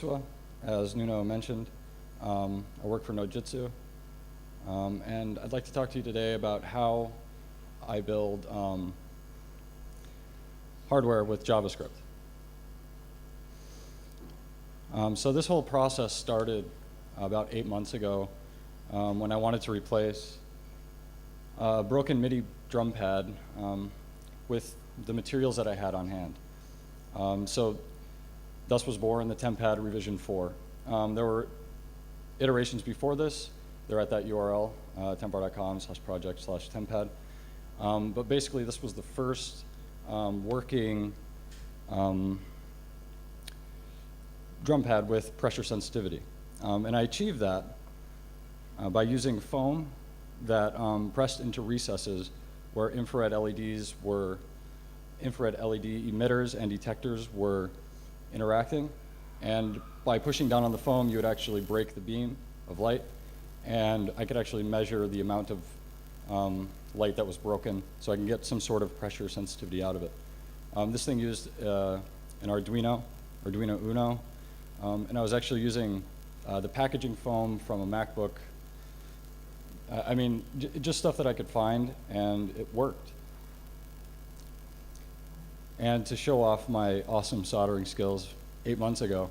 Insua, as Nuno mentioned. I work for Nodejitsu, and I'd like to talk to you today about how I build hardware with JavaScript. So this whole process started about 8 months ago when I wanted to replace a broken MIDI drum pad with the materials that I had on hand. So thus was born the TempPad revision 4. There were iterations before this. They're at that URL, tempr.com/project/tempad. But basically, this was the first working drum pad with pressure sensitivity. And I achieved that by using foam that pressed into recesses where infrared LED emitters and detectors were interacting. And by pushing down on the foam, you would actually break the beam of light. And I could actually measure the amount of light that was broken so I can get some sort of pressure sensitivity out of it. This thing used an Arduino Uno. And I was actually using the packaging foam from a MacBook. I mean, just stuff that I could find, and it worked. And to show off my awesome soldering skills 8 months ago,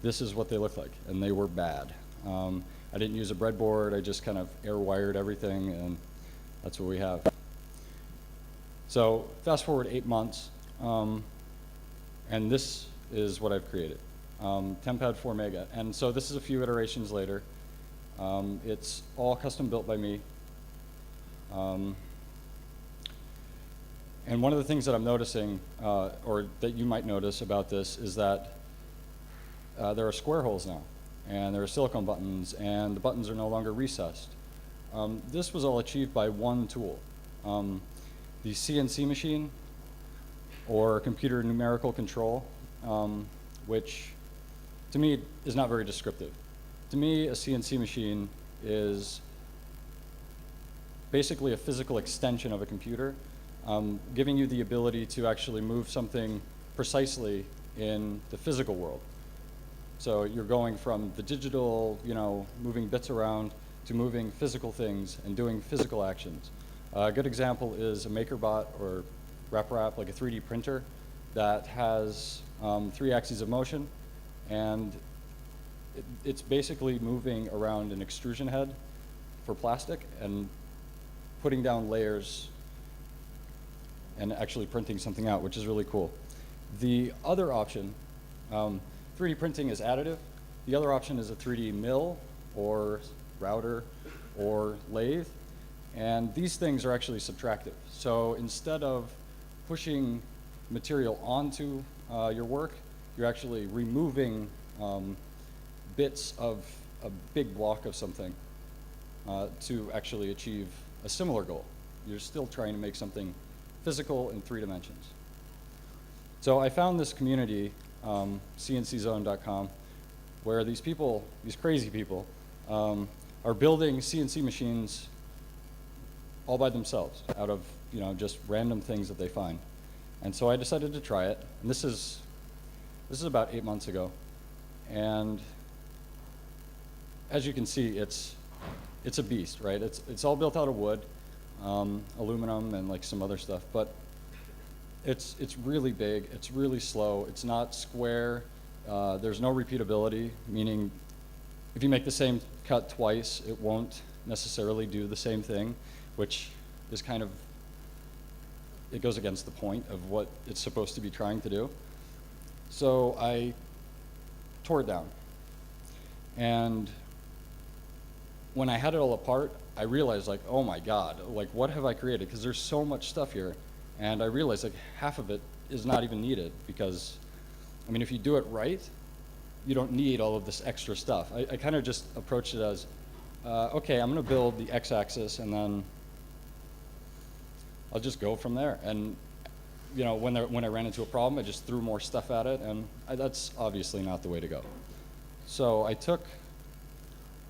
this is what they looked like, and they were bad. I didn't use a breadboard, I just kind of air wired everything, and that's what we have. So fast forward 8 months, and this is what I've created, TempPad 4 Mega. And so this is a few iterations later. It's all custom built by me. And one of the things that I'm noticing, or that you might notice about this, is that there are square holes now, and there are silicone buttons, and the buttons are no longer recessed. This was all achieved by one tool, the CNC machine, or computer numerical control, which to me is not very descriptive. To me, a CNC machine is basically a physical extension of a computer, giving you the ability to actually move something precisely in the physical world. So you're going from the digital, moving bits around, to moving physical things and doing physical actions. A good example is a MakerBot or RapRap, like a 3D printer that has 3 axes of motion, and it's basically moving around an extrusion head for plastic and putting down layers and actually printing something out, which is really cool. The other option, 3D printing is additive. The other option is a 3D mill or router or lathe. And these things are actually subtractive. So instead of pushing material onto your work, you're actually removing bits of a big block of something to actually achieve a similar goal. You're still trying to make something physical in 3 dimensions. So I found this community, cnczone.com, where these people, these crazy people, are building CNC machines all by themselves out of just random things that they find. And so I decided to try it. And this is about 8 months ago. And as you can see, it's a beast, right? It's all built out of wood, aluminum, and like some other stuff. But it's really big. It's really slow. It's not square. There's no repeatability, meaning if you make the same cut twice, it won't necessarily do the same thing, which is kind of, it goes against the point of what it's supposed to be trying to do. So I tore it down. And when I had it all apart, I realized, like, oh my God, like, what have I created? Because there's so much stuff here. And I realized, like, half of it is not even needed because, I mean, if you do it right, you don't need all of this extra stuff. I kind of just approached it as, okay, I'm going to build the x-axis, and then I'll just go from there. And when I ran into a problem, I just threw more stuff at it, and that's obviously not the way to go. So I took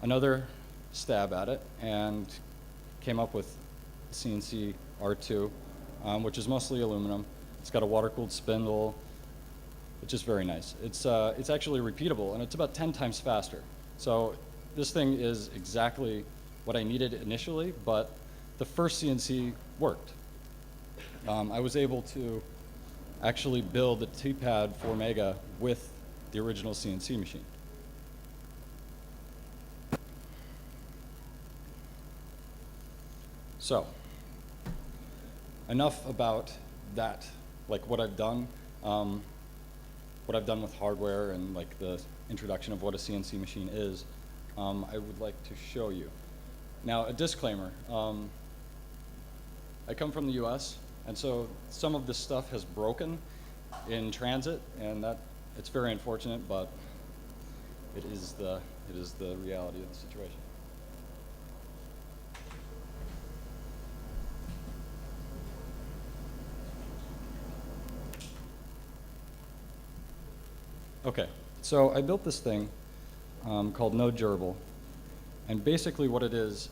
another stab at it and came up with CNC R2, which is mostly aluminum. It's got a water-cooled spindle. which is very nice. It's actually repeatable, and it's about 10 times faster. So this thing is exactly what I needed initially, but the first CNC worked. I was able to actually build the T-pad for Mega with the original CNC machine. So, enough about that, like what I've done with hardware and like the introduction of what a CNC machine is. I would like to show you. Now, a disclaimer. I come from the US, and so some of this stuff has broken in transit, and it's very unfortunate, but it is the reality of the situation. Okay, so I built this thing called Nodejitsu, and basically what it is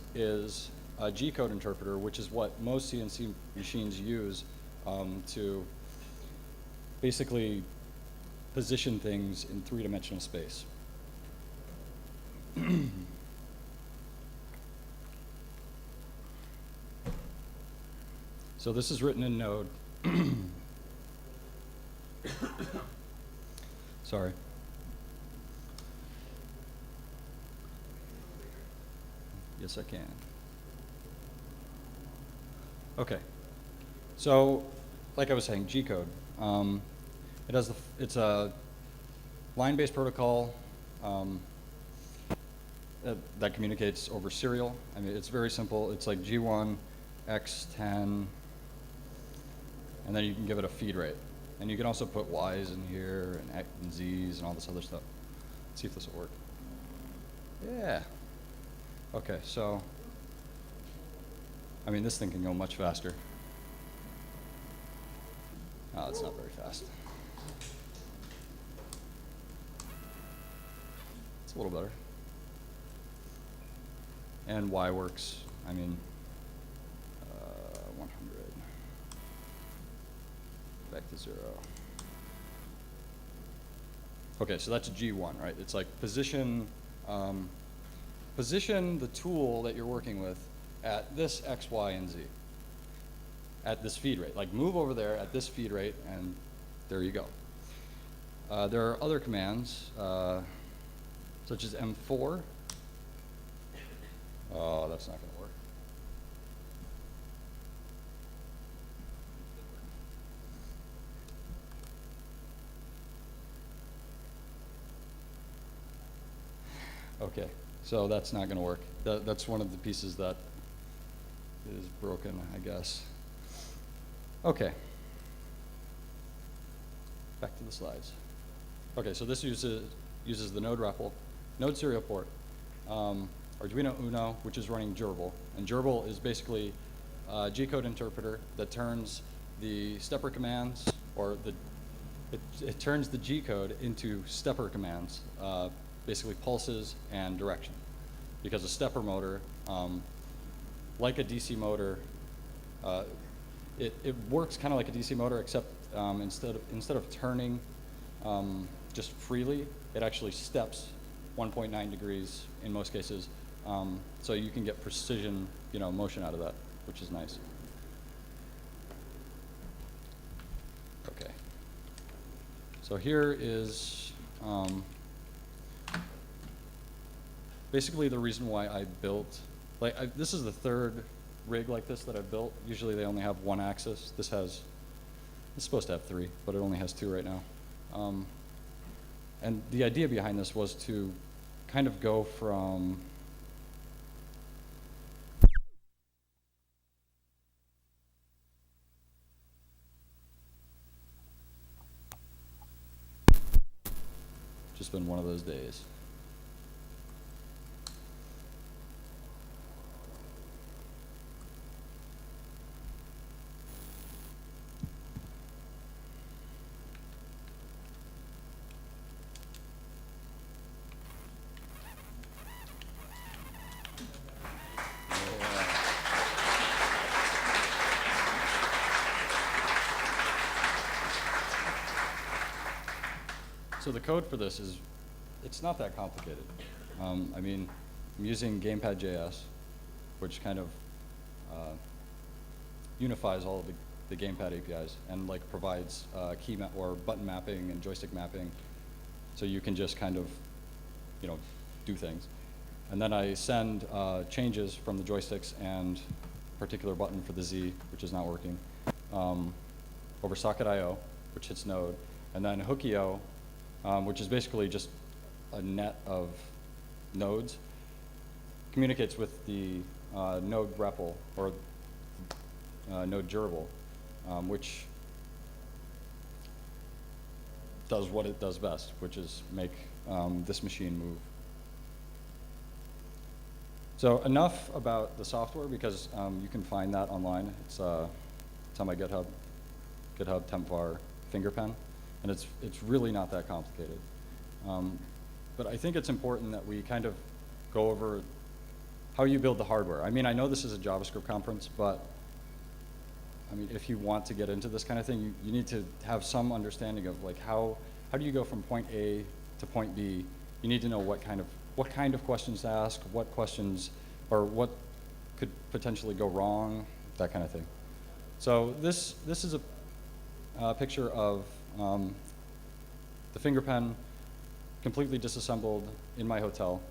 a G-code interpreter, which is what most CNC machines use to basically position things in three-dimensional space. So this is written in Node. Sorry. Yes, I can. Okay. So, like I was saying, G-code. It's a line-based protocol that communicates over serial. I mean, it's very simple. It's like G1, X10, and then you can give it a feed rate. And you can also put Y's in here and Z's and all this other stuff. Let's see if this will work. Yeah. Okay, so, I mean, this thing can go much faster. Oh, it's not very fast. It's a little better. And Y works, I mean, 100. Back to 0. Okay, so that's G1, right? It's like position the tool that you're working with at this X, Y, and Z. At this feed rate. Like move over there at this feed rate, and there you go. There are other commands, such as M4. Oh, that's not going to work. Okay, so that's not going to work. That's one of the pieces that is broken, I guess. Okay. Back to the slides. Okay, so this uses the Node REPL, Node serial port, Arduino Uno, which is running Gerbil. And Gerbil is basically a G-code interpreter that turns the stepper commands, or it turns the G-code into stepper commands, basically pulses and direction. Because a stepper motor, like a DC motor, it works kind of like a DC motor, except instead of turning just freely, it actually steps 1.9 degrees in most cases. So you can get precision, motion out of that, which is nice. Okay. So here is basically the reason why I built, this is the third rig like this that I've built. Usually they only have one axis. It's supposed to have 3, but it only has 2 right now. And the idea behind this was to kind of go from just been one of those days. So the code for this is, it's not that complicated. I mean, I'm using Gamepad.js, which kind of unifies all of the Gamepad APIs and like provides key or button mapping and joystick mapping, so you can just kind of, do things. And then I send changes from the joysticks and particular button for the Z, which is not working, over socket.io, which hits Node, and then hook.io, which is basically just a net of nodes, communicates with the node REPL, or node durable, which does what it does best, which is make this machine move. So enough about the software, because you can find that online. It's on my GitHub tempvar fingerpen, and it's really not that complicated. But I think it's important that we kind of go over how you build the hardware. I mean, I know this is a JavaScript conference, but I mean, if you want to get into this kind of thing, you need to have some understanding of like how do you go from point A to point B. You need to know what kind of questions to ask, what questions, or what could potentially go wrong, that kind of thing. So this is a picture of the fingerpen completely disassembled in my hotel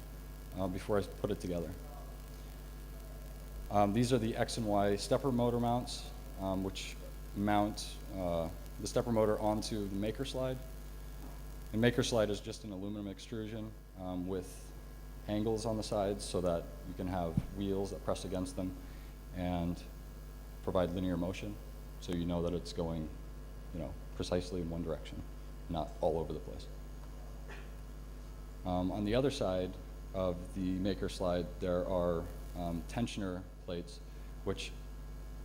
before I put it together. These are the X and Y stepper motor mounts, which mount the stepper motor onto the maker slide. And maker slide is just an aluminum extrusion with angles on the sides so that you can have wheels that press against them and provide linear motion, so you know that it's going, precisely in one direction, not all over the place. On the other side of the maker slide, there are tensioner plates which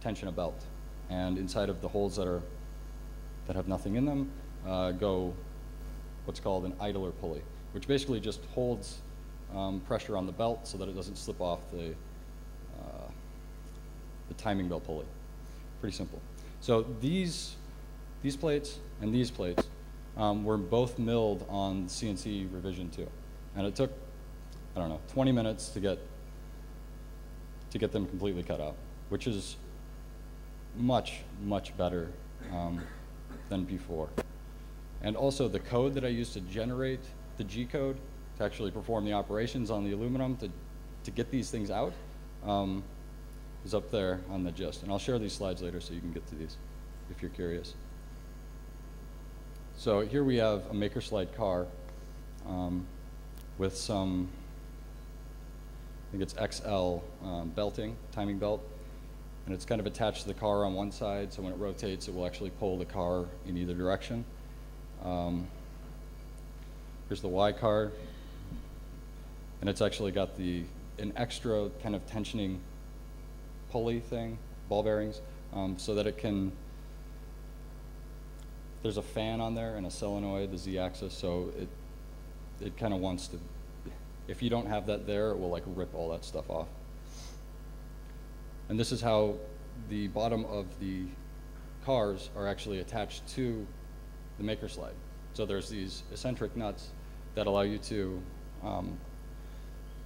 tension a belt, and inside of the holes that have nothing in them go what's called an idler pulley, which basically just holds pressure on the belt so that it doesn't slip off the timing belt pulley. Pretty simple. So these plates and these plates were both milled on CNC revision 2, and it took, I don't know, 20 minutes to get them completely cut out, which is much, much better than before. And also the code that I used to generate the G code to actually perform the operations on the aluminum to get these things out is up there on the gist. And I'll share these slides later so you can get to these if you're curious. So here we have a maker slide car with some, I think it's XL belting, timing belt. And it's kind of attached to the car on one side, so when it rotates, it will actually pull the car in either direction. Here's the Y card, and it's actually got an extra kind of tensioning pulley thing, ball bearings, so that it can, there's a fan on there and a solenoid, the Z-axis, so it kind of wants to, if you don't have that there, it will like rip all that stuff off. And this is how the bottom of the cars are actually attached to the maker slide. So there's these eccentric nuts that allow you to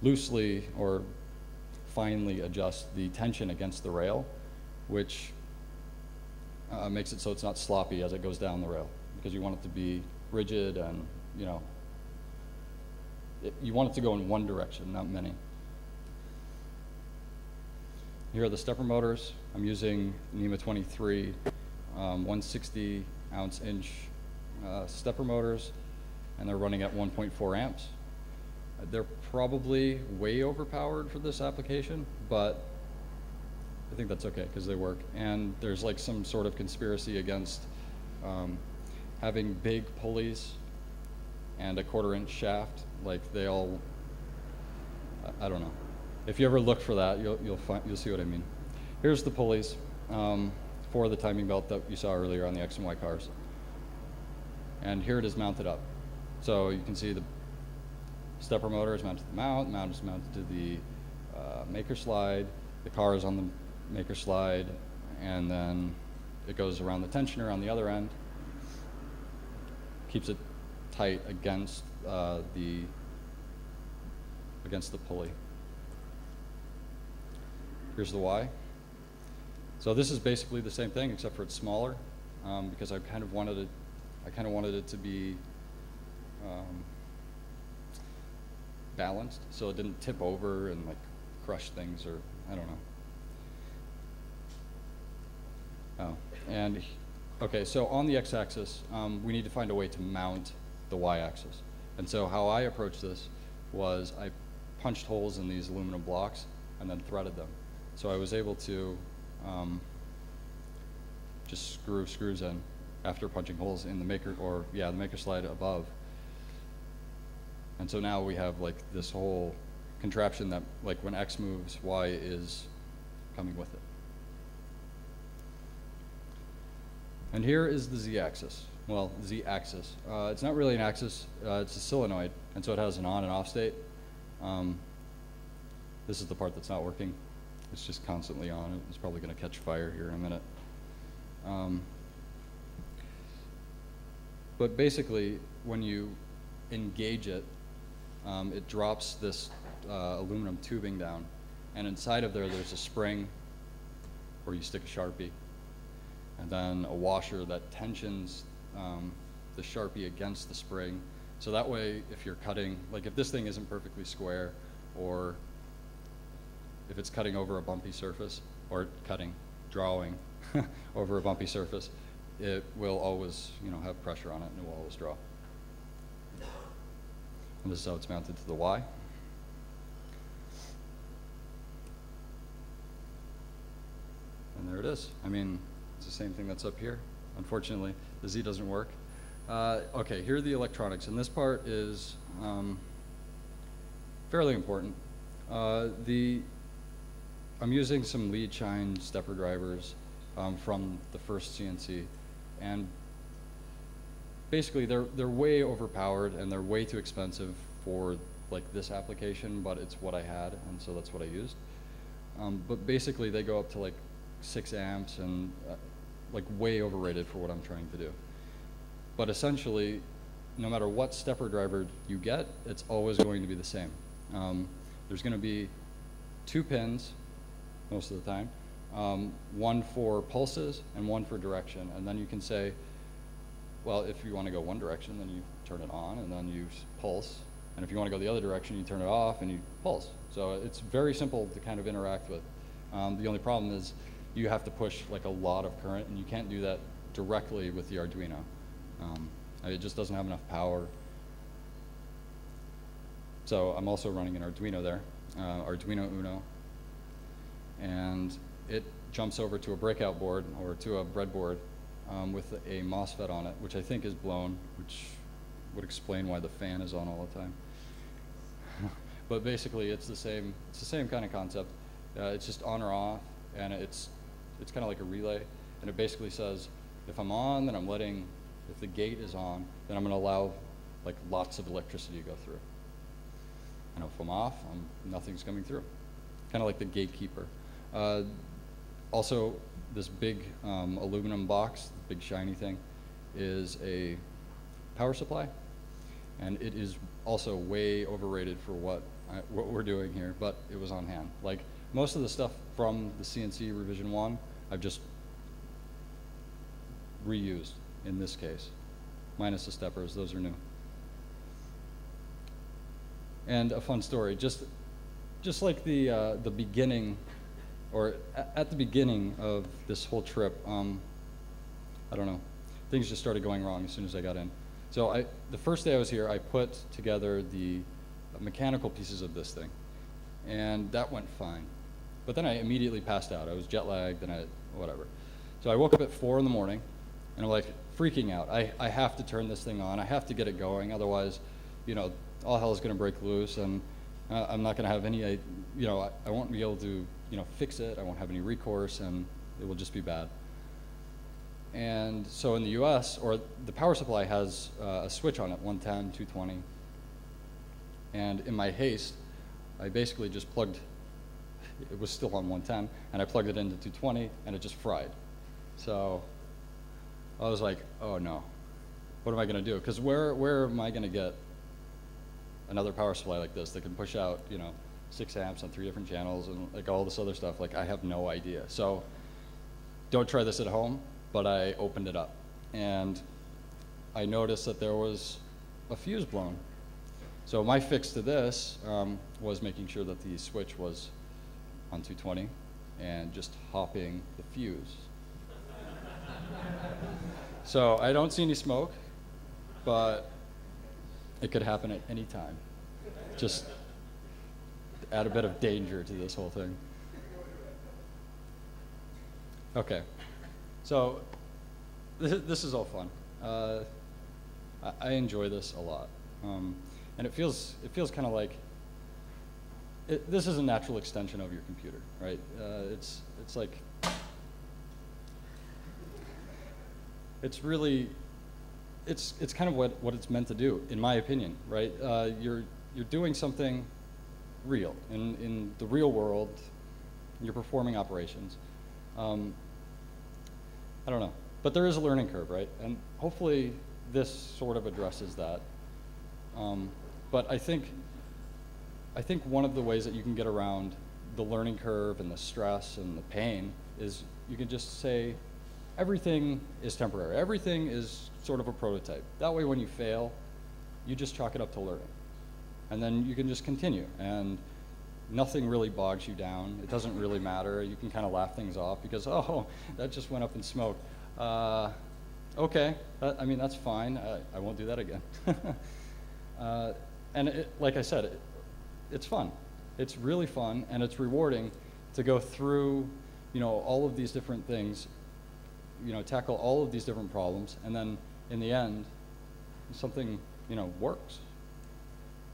loosely or finely adjust the tension against the rail, which makes it so it's not sloppy as it goes down the rail, because you want it to be rigid and, you want it to go in one direction, not many. Here are the stepper motors. I'm using NEMA 23 160-ounce-inch stepper motors, and they're running at 1.4 amps. They're probably way overpowered for this application, but I think that's okay because they work. And there's like some sort of conspiracy against having big pulleys and a 1/4-inch shaft. Like they all, I don't know. If you ever look for that, you'll see what I mean. Here's the pulleys for the timing belt that you saw earlier on the X and Y cars. And here it is mounted up. So you can see the stepper motor is mounted to the mount is mounted to the maker slide, the car is on the maker slide, and then it goes around the tensioner on the other end, keeps it tight against the pulley. Here's the Y. So this is basically the same thing, except for it's smaller, because I kind of wanted it to be balanced, so it didn't tip over and like crush things, or I don't know. Oh, and okay, so on the x-axis, we need to find a way to mount the y-axis. And so how I approached this was I punched holes in these aluminum blocks and then threaded them. So I was able to just screw screws in after punching holes in the maker, or yeah, the maker slide above. And so now we have like this whole contraption that like when X moves, Y is coming with it. And here is the Z-axis. Well, Z-axis. It's not really an axis, it's a solenoid, and so it has an on and off state. This is the part that's not working. It's just constantly on. It's probably going to catch fire here in a minute. But basically, when you engage it, it drops this aluminum tubing down, and inside of there's a spring where you stick a Sharpie, and then a washer that tensions the Sharpie against the spring. So that way, if you're cutting, like if this thing isn't perfectly square, or if it's cutting over a bumpy surface, or drawing over a bumpy surface, it will always, have pressure on it, and it will always draw. And this is how it's mounted to the Y. And there it is. I mean, it's the same thing that's up here. Unfortunately, the Z doesn't work. Okay, here are the electronics, and this part is fairly important. I'm using some lead shine stepper drivers from the first CNC, and basically they're way overpowered and they're way too expensive for like this application, but it's what I had, and so that's what I used. But basically they go up to like 6 amps and like way overrated for what I'm trying to do. But essentially, no matter what stepper driver you get, it's always going to be the same. There's going to be 2 pins most of the time, one for pulses and one for direction. And then you can say, well, if you want to go one direction, then you turn it on and then you pulse. And if you want to go the other direction, you turn it off and you pulse. So it's very simple to kind of interact with. The only problem is you have to push like a lot of current, and you can't do that directly with the Arduino. It just doesn't have enough power. So I'm also running an Arduino there, Arduino Uno, and it jumps over to a breakout board or to a breadboard with a MOSFET on it, which I think is blown, which would explain why the fan is on all the time. But basically, it's the same kind of concept. It's just on or off, and it's kind of like a relay, and it basically says, if I'm on, then I'm letting. If the gate is on, then I'm going to allow like lots of electricity to go through. And if I'm off, nothing's coming through. Kind of like the gatekeeper. Also, this big aluminum box, big shiny thing, is a power supply, and it is also way overrated for what we're doing here. But it was on hand. Like most of the stuff from the CNC revision 1, I've just reused. In this case, minus the steppers, those are new. And a fun story, just like the beginning, or at the beginning of this whole trip, I don't know, things just started going wrong as soon as I got in. So the first day I was here, I put together the mechanical pieces of this thing, and that went fine. But then I immediately passed out. I was jet lagged and whatever. So I woke up at 4 in the morning, and I'm like freaking out. I have to turn this thing on. I have to get it going. Otherwise, all hell is going to break loose, and I'm not going to have any, I won't be able to, fix it. I won't have any recourse, and it will just be bad. And so in the US, or the power supply has a switch on it, 110, 220. And in my haste, I basically just plugged, it was still on 110, and I plugged it into 220, and it just fried. So I was like, oh no. what am I going to do? Because where am I going to get another power supply like this that can push out, 6 amps on 3 different channels and like all this other stuff? Like, I have no idea. So don't try this at home, but I opened it up and I noticed that there was a fuse blown. So my fix to this was making sure that the switch was on 220 and just hopping the fuse. So I don't see any smoke, but it could happen at any time. Just add a bit of danger to this whole thing. Okay, so this is all fun. I enjoy this a lot, and it feels kind of like this is a natural extension of your computer, right? It's like it's really it's kind of what it's meant to do, in my opinion, right? You're doing something real in the real world. You're performing operations. I don't know, but there is a learning curve, right? And hopefully this sort of addresses that. But I think one of the ways that you can get around the learning curve and the stress and the pain is you can just say everything is temporary. Everything is sort of a prototype. That way when you fail, you just chalk it up to learning. And then you can just continue, and nothing really bogs you down. It doesn't really matter. You can kind of laugh things off because, oh, that just went up in smoke. Okay, that's fine. I won't do that again. And like I said, it's fun. It's really fun, and it's rewarding to go through, all of these different things, tackle all of these different problems, and then in the end, something, works.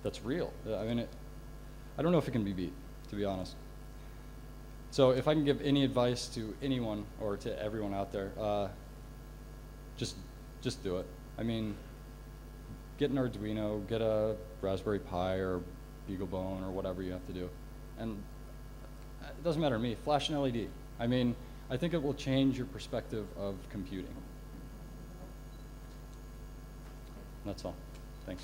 That's real. I don't know if it can be beat, to be honest. So if I can give any advice to anyone or to everyone out there, just do it. Get an Arduino, get a Raspberry Pi or BeagleBone or whatever you have to do. And it doesn't matter to me, flash an LED. I think it will change your perspective of computing. That's all. Thanks.